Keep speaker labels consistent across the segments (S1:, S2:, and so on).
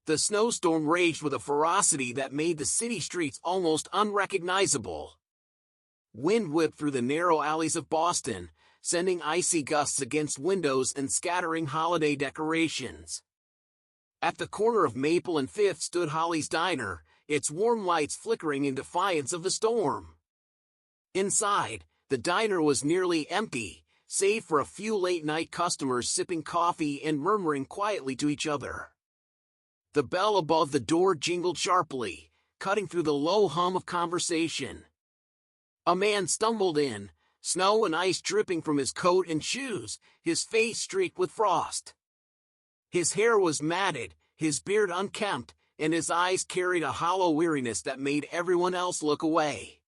S1: The snowstorm raged with a ferocity that made the city streets almost unrecognizable. Wind whipped through the narrow alleys of Boston, sending icy gusts against windows and scattering holiday decorations. At the corner of Maple and Fifth stood Holly's Diner, its warm lights flickering in defiance of the storm. Inside, the diner was nearly empty, save for a few late-night customers sipping coffee and murmuring quietly to each other. The bell above the door jingled sharply, cutting through the low hum of conversation. A man stumbled in, snow and ice dripping from his coat and shoes, his face streaked with frost. His hair was matted, his beard unkempt, and his eyes carried a hollow weariness that made everyone else look away.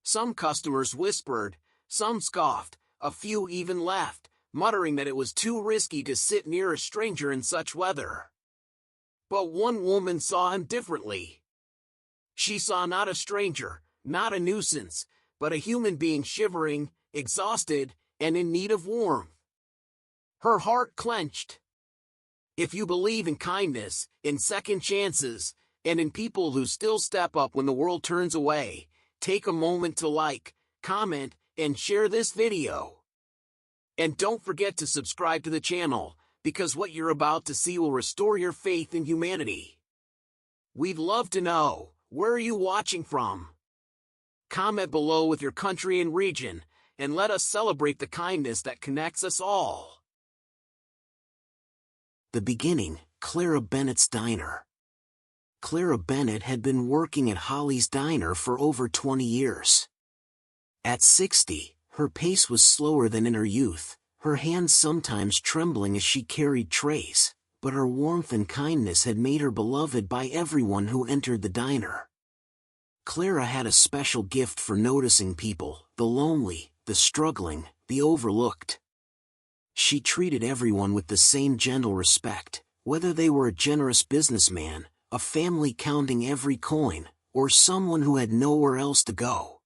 S1: Some customers whispered, some scoffed, a few even laughed, muttering that it was too risky to sit near a stranger in such weather. But one woman saw him differently. She saw not a stranger, not a nuisance, but a human being shivering, exhausted, and in need of warmth. Her heart clenched. If you believe in kindness, in second chances, and in people who still step up when the world turns away, take a moment to like, comment, and share this video. And don't forget to subscribe to the channel, because what you're about to see will restore your faith in humanity. We'd love to know, where are you watching from? Comment below with your country and region, and let us celebrate the kindness that connects us all. The beginning, Clara Bennett's Diner. Clara Bennett had been working at Holly's Diner for over 20 years. At 60, her pace was slower than in her youth, her hands sometimes trembling as she carried trays, but her warmth and kindness had made her beloved by everyone who entered the diner. Clara had a special gift for noticing people, the lonely, the struggling, the overlooked. She treated everyone with the same gentle respect, whether they were a generous businessman, a family counting every coin, or someone who had nowhere else to go.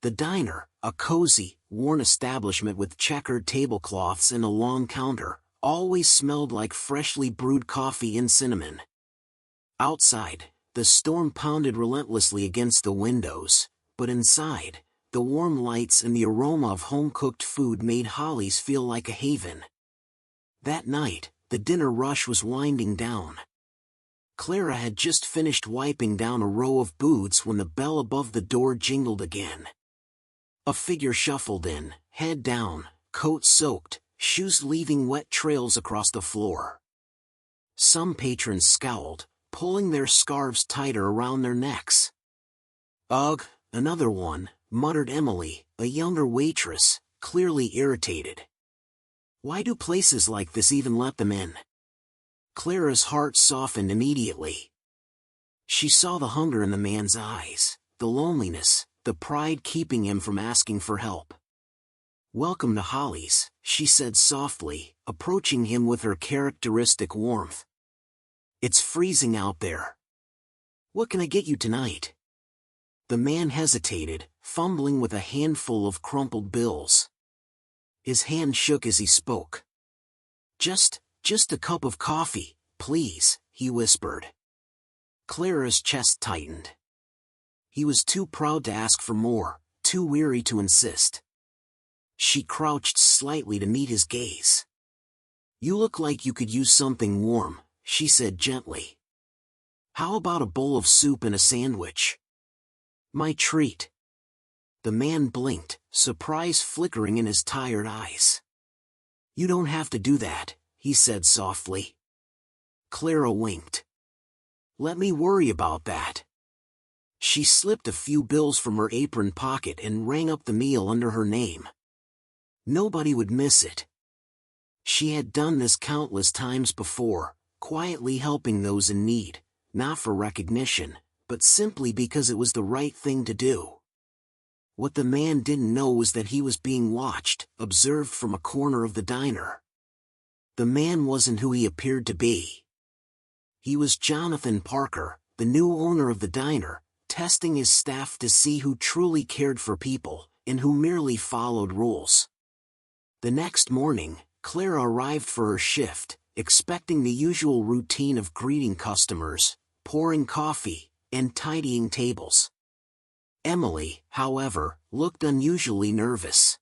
S1: The diner, a cozy, worn establishment with checkered tablecloths and a long counter, always smelled like freshly brewed coffee and cinnamon. Outside, the storm pounded relentlessly against the windows, but inside, the warm lights and the aroma of home-cooked food made Holly's feel like a haven. That night, the dinner rush was winding down. Clara had just finished wiping down a row of boots when the bell above the door jingled again. A figure shuffled in, head down, coat soaked, shoes leaving wet trails across the floor. Some patrons scowled, pulling their scarves tighter around their necks. "Ugh, another one," muttered Emily, a younger waitress, clearly irritated. "Why do places like this even let them in?" Clara's heart softened immediately. She saw the hunger in the man's eyes, the loneliness, the pride keeping him from asking for help. "Welcome to Holly's," she said softly, approaching him with her characteristic warmth. "It's freezing out there. What can I get you tonight?" The man hesitated, fumbling with a handful of crumpled bills. His hand shook as he spoke. Just a cup of coffee, please," he whispered. Clara's chest tightened. He was too proud to ask for more, too weary to insist. She crouched slightly to meet his gaze. "You look like you could use something warm," she said gently. "How about a bowl of soup and a sandwich?" "My treat." The man blinked, surprise flickering in his tired eyes. "You don't have to do that," he said softly. Clara winked. "Let me worry about that." She slipped a few bills from her apron pocket and rang up the meal under her name. Nobody would miss it. She had done this countless times before, quietly helping those in need, not for recognition, but simply because it was the right thing to do. What the man didn't know was that he was being watched, observed from a corner of the diner. The man wasn't who he appeared to be. He was Jonathan Parker, the new owner of the diner, testing his staff to see who truly cared for people, and who merely followed rules. The next morning, Clara arrived for her shift, expecting the usual routine of greeting customers, pouring coffee, and tidying tables. Emily, however, looked unusually nervous.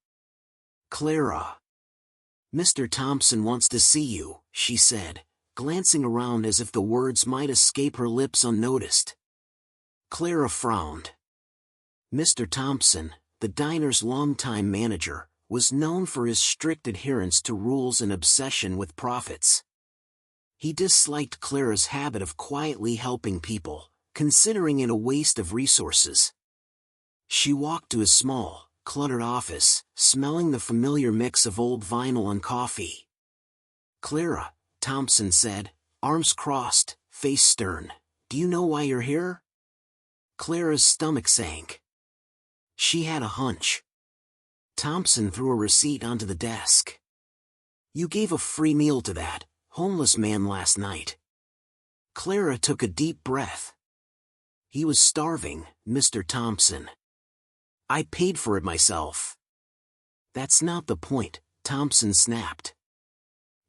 S1: "Clara. Mr. Thompson wants to see you," she said, glancing around as if the words might escape her lips unnoticed. Clara frowned. Mr. Thompson, the diner's longtime manager, was known for his strict adherence to rules and obsession with profits. He disliked Clara's habit of quietly helping people, considering it a waste of resources. She walked to his small, cluttered office, smelling the familiar mix of old vinyl and coffee. "Clara," Thompson said, arms crossed, face stern, "do you know why you're here?" Clara's stomach sank. She had a hunch. Thompson threw a receipt onto the desk. "You gave a free meal to that homeless man last night." Clara took a deep breath. "He was starving, Mr. Thompson. I paid for it myself." "That's not the point," Thompson snapped.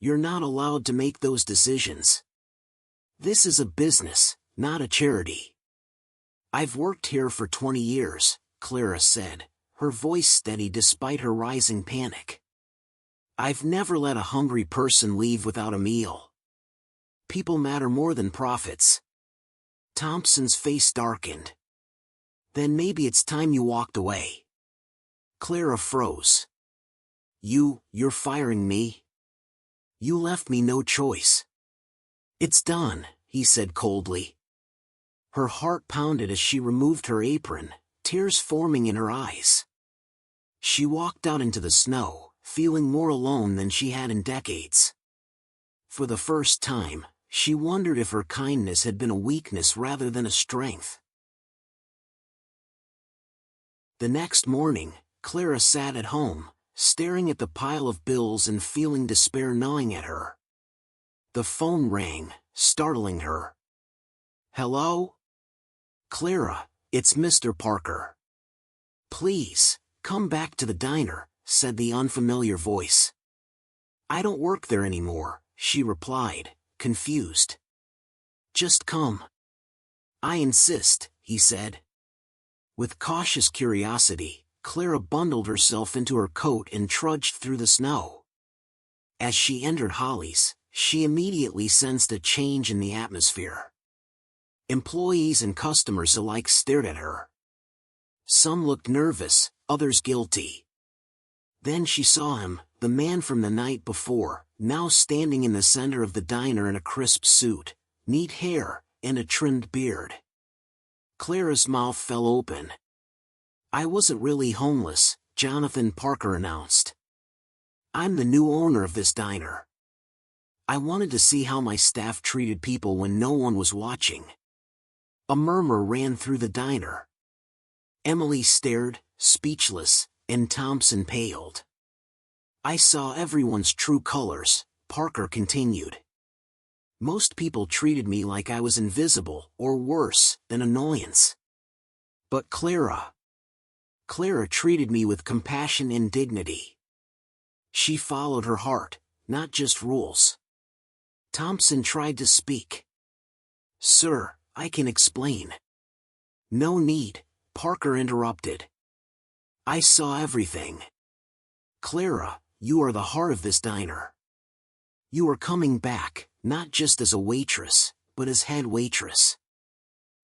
S1: "You're not allowed to make those decisions. This is a business, not a charity." "I've worked here for 20 years, Clara said, her voice steady despite her rising panic. "I've never let a hungry person leave without a meal. People matter more than profits." Thompson's face darkened. "Then maybe it's time you walked away." Clara froze. You're firing me?" "You left me no choice." "It's done," he said coldly. Her heart pounded as she removed her apron, tears forming in her eyes. She walked out into the snow, feeling more alone than she had in decades. For the first time, she wondered if her kindness had been a weakness rather than a strength. The next morning, Clara sat at home, staring at the pile of bills and feeling despair gnawing at her. The phone rang, startling her. "Hello? Clara, it's Mr. Parker." "Please, come back to the diner," said the unfamiliar voice. "I don't work there anymore," she replied, confused. "Just come." "I insist," he said. With cautious curiosity, Clara bundled herself into her coat and trudged through the snow. As she entered Holly's, she immediately sensed a change in the atmosphere. Employees and customers alike stared at her. Some looked nervous, others guilty. Then she saw him, the man from the night before, now standing in the center of the diner in a crisp suit, neat hair, and a trimmed beard. Clara's mouth fell open. "I wasn't really homeless," Jonathan Parker announced. "I'm the new owner of this diner. I wanted to see how my staff treated people when no one was watching." A murmur ran through the diner. Emily stared, speechless, and Thompson paled. "I saw everyone's true colors," Parker continued. "Most people treated me like I was invisible, or worse, an annoyance. But Clara treated me with compassion and dignity. She followed her heart, not just rules." Thompson tried to speak. "Sir, I can explain." "No need," Parker interrupted. "I saw everything. Clara, you are the heart of this diner. You are coming back, not just as a waitress, but as head waitress.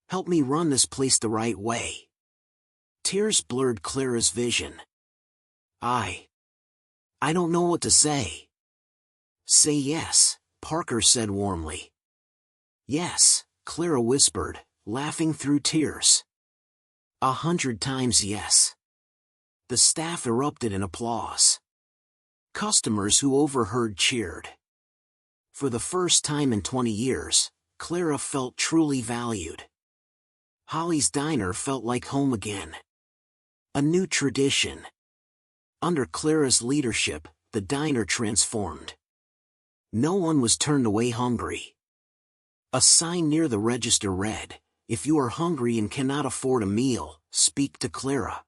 S1: Help me run this place the right way." Tears blurred Clara's vision. I don't know what to say." "Say yes," Parker said warmly. "Yes," Clara whispered, laughing through tears. 100 times yes." The staff erupted in applause. Customers who overheard cheered. For the first time in 20 years, Clara felt truly valued. Holly's Diner felt like home again. A new tradition. Under Clara's leadership, the diner transformed. No one was turned away hungry. A sign near the register read, "If you are hungry and cannot afford a meal, speak to Clara."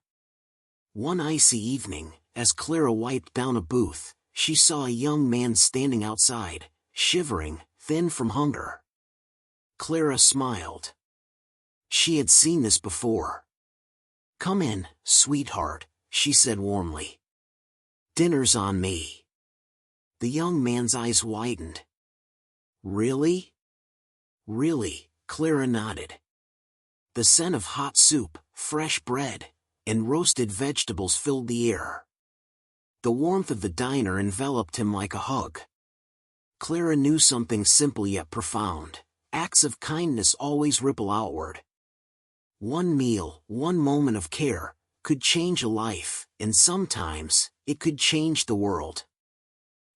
S1: One icy evening, as Clara wiped down a booth, she saw a young man standing outside, shivering, thin from hunger. Clara smiled. She had seen this before. "Come in, sweetheart," she said warmly. "Dinner's on me." The young man's eyes widened. "Really?" "Really," Clara nodded. The scent of hot soup, fresh bread, and roasted vegetables filled the air. The warmth of the diner enveloped him like a hug. Clara knew something simple yet profound. Acts of kindness always ripple outward. One meal, one moment of care, could change a life, and sometimes, it could change the world.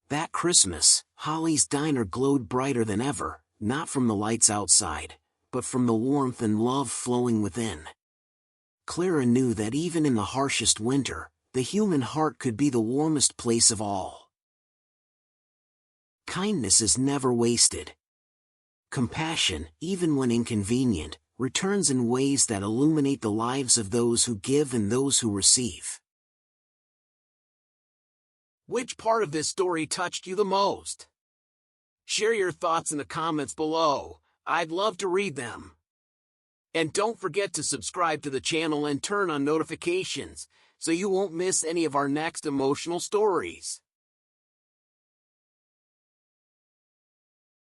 S1: That Christmas, Holly's diner glowed brighter than ever, not from the lights outside, but from the warmth and love flowing within. Clara knew that even in the harshest winter, the human heart could be the warmest place of all. Kindness is never wasted. Compassion, even when inconvenient, returns in ways that illuminate the lives of those who give and those who receive. Which part of this story touched you the most? Share your thoughts in the comments below. I'd love to read them. And don't forget to subscribe to the channel and turn on notifications so you won't miss any of our next emotional stories.